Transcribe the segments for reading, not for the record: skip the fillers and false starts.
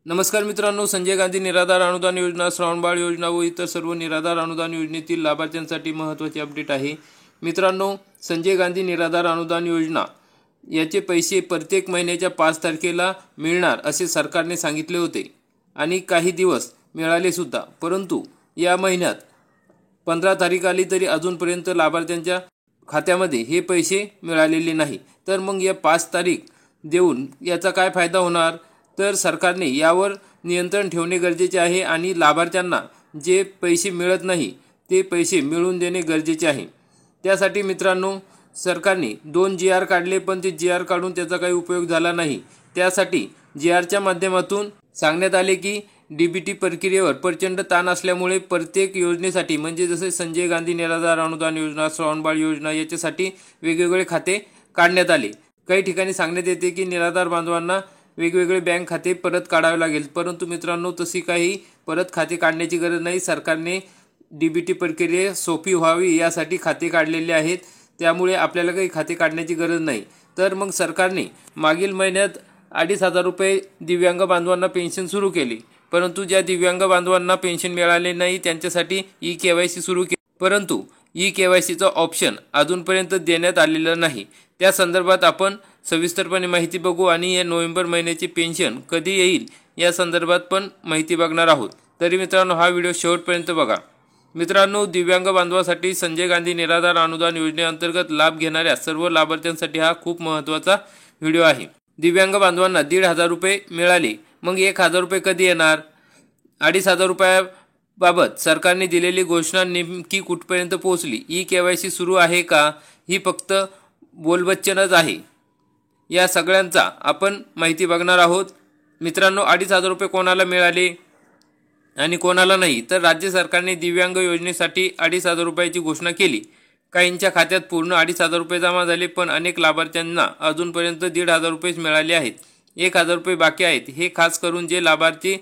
नमस्कार मित्रांनो, संजय गांधी निराधार अनुदान योजना, श्रावणबाळ योजना व इतर सर्व निराधार अनुदान योजनेतील लाभार्थ्यांसाठी महत्त्वाची अपडेट आहे। मित्रांनो, संजय गांधी निराधार अनुदान योजना याचे पैसे प्रत्येक महिन्याच्या 5 तारखेला मिळणार असे सरकारने सांगितले होते आणि काही दिवस मिळाले सुद्धा, परंतु या महिन्यात 15 तारीख आली तरी अजूनपर्यंत लाभार्थ्यांच्या खात्यामध्ये हे पैसे मिळालेले नाही। तर मग या 5 तारीख देऊन याचा काय फायदा होणार? तर सरकारने यावर नियंत्रण ठेवणे गरजेचे आहे आणि लाभार्थ्यांना जे पैसे मिळत नाही ते पैसे मिळवून देणे गरजेचे आहे। त्यासाठी मित्रांनो, सरकारने 2 GR काढले, पण ते GR काढून त्याचा काही उपयोग झाला नाही। त्यासाठी GRच्या माध्यमातून सांगण्यात आले की DBT प्रक्रियेवर प्रचंड ताण असल्यामुळे प्रत्येक योजनेसाठी, म्हणजे जसे संजय गांधी निराधार अनुदान योजना, श्रावणबाळ योजना याच्यासाठी वेगवेगळे खाते काढण्यात आले। काही ठिकाणी सांगण्यात येते की निराधार बांधवांना वेगवेगळे बँक खाते परत काढावे लागेल, परंतु मित्रांनो तशी काही परत खाते काढण्याची गरज नाही। सरकारने DBT प्रक्रिया सोपी व्हावी यासाठी खाते काढलेले आहेत, त्यामुळे आपल्याला काही खाते काढण्याची गरज नाही। तर मग सरकारने मागील महिन्यात 2,500 रुपये दिव्यांग बांधवांना पेन्शन सुरू केली, परंतु ज्या दिव्यांग बांधवांना पेन्शन मिळाले नाही त्यांच्यासाठी eKYC सुरू केली, परंतु eKYCचा ऑप्शन अजूनपर्यंत देण्यात आलेला नाही। त्या संदर्भात आपण सविस्तरपणे माहिती बघू आणि या नोव्हेंबर महिन्याची पेन्शन कधी येईल या संदर्भात पण माहिती बघणार आहोत। तरी मित्रांनो, हा व्हिडिओ शेवटपर्यंत बघा। मित्रांनो, दिव्यांग बांधवांसाठी संजय गांधी निराधार अनुदान योजनेअंतर्गत लाभ घेणाऱ्या सर्व लाभार्थ्यांसाठी हा खूप महत्त्वाचा व्हिडिओ आहे। दिव्यांग बांधवांना 1,500 रुपये मिळाले, मग 1,000 रुपये कधी येणार? 2,500 रुपयाबाबत सरकारने दिलेली घोषणा नेमकी कुठपर्यंत पोहोचली? eKYC सुरू आहे का? ही फक्त बोलबच्चनच आहे। या सगळ्यांचा आपण माहिती बघणार आहोत। मित्रांनो, 2,500 रुपये कोणाला मिळाले आणि कोणाला नाही? तर राज्य सरकारने दिव्यांग योजनेसाठी 2,500 रुपयाची घोषणा केली। काहींच्या खात्यात पूर्ण 2,500 रुपये जमा झाले, पण अनेक लाभार्थ्यांना अजूनपर्यंत 1,500 रुपयेच मिळाले आहेत। 1,000 रुपये बाकी आहेत। हे खास करून जे लाभार्थी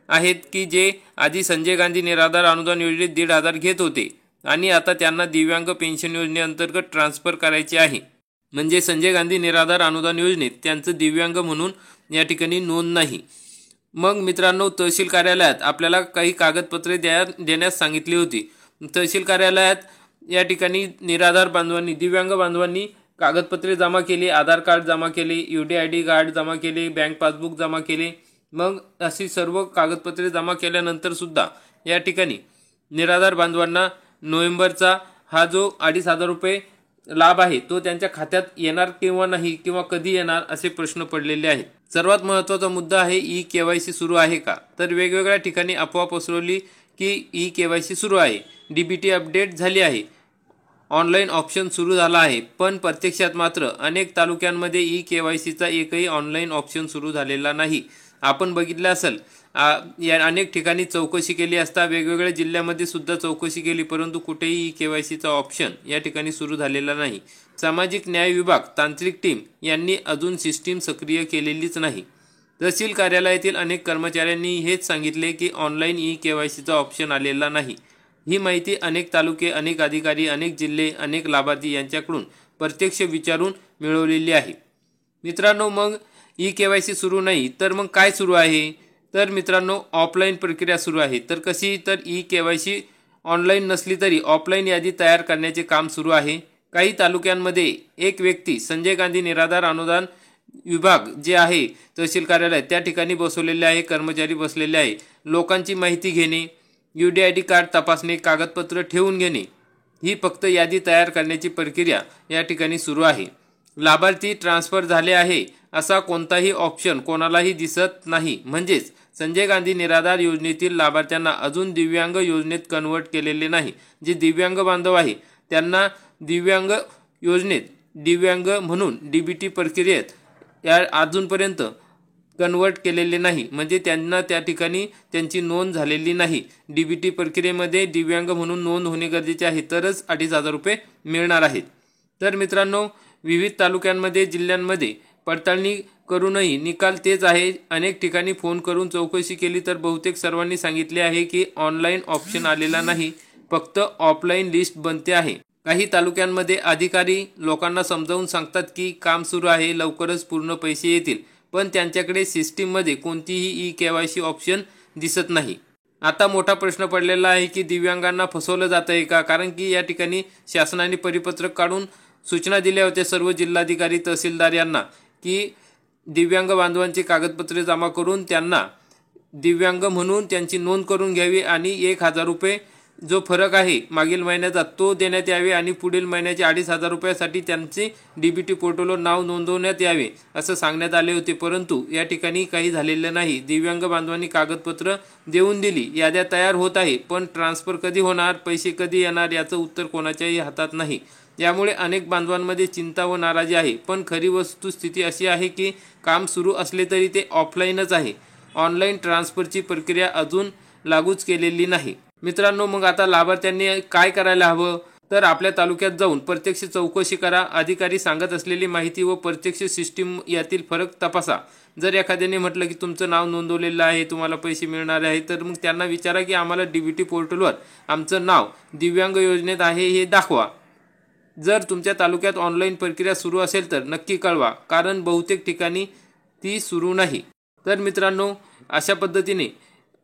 आहेत की जे आधी संजय गांधी निराधार अनुदान योजनेत 1,500 घेत होते आणि आता त्यांना दिव्यांग पेन्शन योजनेअंतर्गत ट्रान्सफर करायचे आहे, म्हणजे संजय गांधी निराधार अनुदान योजनेत त्यांचं दिव्यांग म्हणून या ठिकाणी नोंद नाही। मग मित्रांनो, तहसील कार्यालयात आपल्याला काही कागदपत्रे देण्यास सांगितली होती। तहसील कार्यालयात या ठिकाणी निराधार बांधवांनी, दिव्यांग बांधवांनी कागदपत्रे जमा केली, आधार कार्ड जमा केले, UDID कार्ड जमा केले, बँक पासबुक जमा केले। मग अशी सर्व कागदपत्रे जमा केल्यानंतर सुद्धा या ठिकाणी निराधार बांधवांना नोव्हेंबरचा हा जो 2,500 रुपये लाभ आहे तो त्यांच्या खात्यात येणार किंवा नाही, किंवा कधी येणार असे प्रश्न पडलेले आहेत। सर्वात महत्त्वाचा मुद्दा आहे eKYC सुरू आहे का? तर वेगवेगळ्या ठिकाणी अफवा पसरवली की eKYC सुरू आहे, DBT अपडेट झाली आहे, ऑनलाईन ऑप्शन सुरू झाला आहे, पण प्रत्यक्षात मात्र अनेक तालुक्यांमध्ये eKYCचा एकही ऑनलाईन ऑप्शन सुरू झालेला नाही। आपण बघितलं असेल, या अनेक ठिकाणी चौकशी केली असता, वेगवेगळ्या जिल्ह्यामध्ये सुद्धा चौकशी केली, परंतु कुठेही eKYCचा ऑप्शन या ठिकाणी सुरू झालेला नाही। सामाजिक न्याय विभाग, तांत्रिक टीम यांनी अजून सिस्टीम सक्रिय केलेलीच नाही। तहसील कार्यालयातील अनेक कर्मचाऱ्यांनी हेच सांगितले की ऑनलाईन eKYCचा ऑप्शन आलेला नाही। ही माहिती अनेक तालुके, अनेक अधिकारी, अनेक जिल्हे, अनेक लाभार्थी यांच्याकडून प्रत्यक्ष विचारून मिळवलेली आहे। मित्रांनो, मग eKYC सुरू नाही तर मग काय सुरू आहे? तर मित्रांनो, ऑफलाईन प्रक्रिया सुरू आहे। तर कशी? तर eKYC ऑनलाईन नसली तरी ऑफलाईन यादी तयार करण्याचे काम सुरू आहे। काही तालुक्यांमध्ये एक व्यक्ती संजय गांधी निराधार अनुदान विभाग जे आहे तहसील कार्यालय त्या ठिकाणी बसवलेले आहे, कर्मचारी बसलेले आहे। लोकांची माहिती घेणे, UDID कार्ड तपासणे, कागदपत्र ठेवून घेणे, ही फक्त यादी तयार करण्याची प्रक्रिया या ठिकाणी सुरू आहे। लाभार्थी ट्रान्सफर झाले आहे असा कोणताही ऑप्शन कोणालाही दिसत नाही, म्हणजेच संजय गांधी निराधार योजनेतील लाभार्थ्यांना अजून दिव्यांग योजनेत कन्वर्ट केलेले नाही। जे दिव्यांग बांधव आहे त्यांना दिव्यांग योजनेत दिव्यांग म्हणून DBT प्रक्रियेत या अजूनपर्यंत कन्वर्ट केलेले नाही, म्हणजे त्यांना त्या ठिकाणी त्यांची नोंद झालेली नाही। DBT प्रक्रियेमध्ये दिव्यांग म्हणून नोंद होणे गरजेचे आहे, तरच 2,500 रुपये मिळणार आहेत। तर मित्रांनो, विविध तालुक्यांमध्ये, जिल्ह्यांमध्ये पडताळणी करूनही निकाल तेच आहे। अनेक ठिकाणी फोन करून चौकशी केली तर बहुतेक सर्वांनी सांगितले आहे की ऑनलाईन ऑप्शन आलेला नाही, फक्त ऑफलाईन लिस्ट बनते आहे। काही तालुक्यांमध्ये अधिकारी लोकांना समजावून सांगतात की काम सुरू आहे, लवकरच पूर्ण पैसे येतील, पण त्यांच्याकडे सिस्टीममध्ये कोणतीही KYC ऑप्शन दिसत नाही। आता मोठा प्रश्न पडलेला आहे की दिव्यांगांना फसवलं जात आहे का? कारण की या ठिकाणी शासनाने परिपत्रक काढून सूचना दिल्या होत्या सर्व जिल्हाधिकारी तहसीलदार यांना की दिव्यांग बांधवांची कागदपत्रे जमा करून त्यांना दिव्यांग म्हणून त्यांची नोंद करून घ्यावी आणि 1000 रुपये जो फरक आहे मागील महिन्याचा तो देण्यात यावे आणि पुढील महिन्याचे 2500 रुपयासाठी त्यांचे DBT पोर्टलवर नाव नोंदवण्यात यावे असं सांगण्यात आले होते। परंतु या ठिकाणी काही झालेलं नाही। दिव्यांग बांधवांनी कागदपत्र देऊन दिली, याद्या तयार होत आहे, पण ट्रान्सफर कधी होणार, पैसे कधी येणार याचं उत्तर कोणाच्याही हातात नाही। यामुळे अनेक बांधवांमध्ये चिंता व नाराजी आहे। पण खरी वस्तुस्थिती अशी आहे की काम सुरू असले तरी ते ऑफलाईनच आहे। ऑनलाईन ट्रान्सफरची प्रक्रिया अजून लागूच केलेली नाही। मित्रांनो, मग आता लाभार्थ्यांनी काय करायला हवं? तर आपल्या तालुक्यात जाऊन प्रत्यक्ष चौकशी करा, अधिकारी सांगत असलेली माहिती व प्रत्यक्ष सिस्टीम यातील फरक तपासा। जर एखाद्याने म्हटलं की तुमचं नाव नोंदवलेलं आहे, तुम्हाला पैसे मिळणार आहे, तर मग त्यांना विचारा की आम्हाला DBT पोर्टलवर आमचं नाव दिव्यांग योजनेत आहे हे दाखवा। जर तुमच्या तालुक्यात ऑनलाईन प्रक्रिया सुरू असेल तर नक्की कळवा, कारण बहुतेक ठिकाणी ती सुरू नाही। तर मित्रांनो, अशा पद्धतीने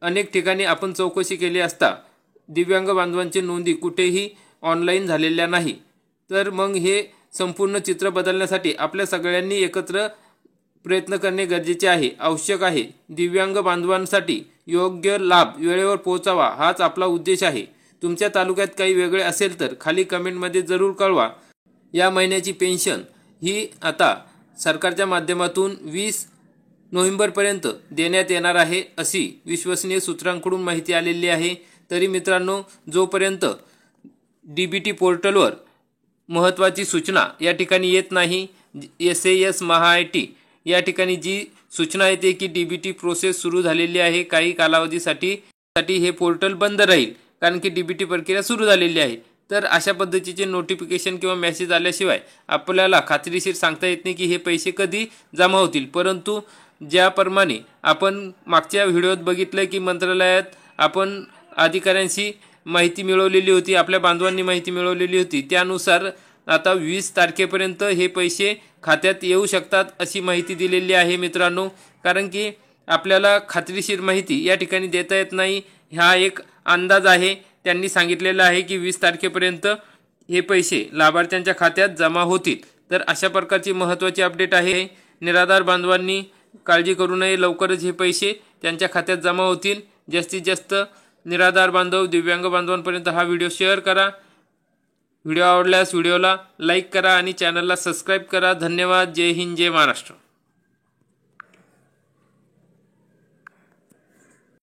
अनेक ठिकाणी आपण चौकशी केली असता दिव्यांग बांधवांची नोंदी कुठेही ऑनलाईन झालेल्या नाही। तर मग हे संपूर्ण चित्र बदलण्यासाठी आपल्या सगळ्यांनी एकत्र प्रयत्न करणे गरजेचे आहे, आवश्यक आहे। दिव्यांग बांधवांसाठी योग्य लाभ वेळेवर पोहोचावा हाच आपला उद्देश आहे। तुमच्या तालुक्यात काही वेगळे असेल तर खाली कमेंटमध्ये जरूर कळवा। या महिन्याची पेन्शन ही आता सरकारच्या माध्यमातून 20 नोव्हेंबरपर्यंत देण्यात येणार आहे अशी विश्वसनीय सूत्रांकडून माहिती आलेली आहे। तरी मित्रांनो, जोपर्यंत DBT पोर्टलवर महत्त्वाची सूचना या ठिकाणी येत नाही, SAS MHAIT या ठिकाणी जी सूचना येते की DBT प्रोसेस सुरू झालेली आहे, काही कालावधीसाठी हे पोर्टल बंद राहील कारण की DBT प्रक्रिया सुरू झालेली आहे। तर अशा पद्धतीचे नोटिफिकेशन किंवा मेसेज आल्याशिवाय आपल्याला खात्रीशीर सांगता येत नाही की हे पैसे कधी जमा होतील। परंतु ज्याप्रमाणे आपण मागच्या व्हिडिओत बघितलं की मंत्रालयात आपण अधिकाऱ्यांशी माहिती मिळवलेली होती, आपल्या बांधवांनी माहिती मिळवलेली होती, त्यानुसार आता 20 तारखेपर्यंत हे पैसे खात्यात येऊ शकतात अशी माहिती दिलेली आहे मित्रांनो। कारण की आपल्याला खात्रीशीर माहिती या ठिकाणी देता येत नाही, हा एक अंदाज आहे। त्यांनी सांगितलेलं आहे की 20 तारखेपर्यंत हे पैसे लाभार्थ्यांच्या खात्यात जमा होतील। तर अशा प्रकारची महत्त्वाची अपडेट आहे। निराधार बांधवांनी काळजी करू नये, लवकरच हे पैसे त्यांच्या खात्यात जमा होतील। जास्तीत जास्त निराधार बांधव, दिव्यांग बांधवांपर्यंत हा व्हिडिओ शेअर करा। व्हिडिओ आवडल्यास व्हिडिओला लाईक करा आणि चॅनलला सबस्क्राईब करा। धन्यवाद। जय हिंद, जय महाराष्ट्र।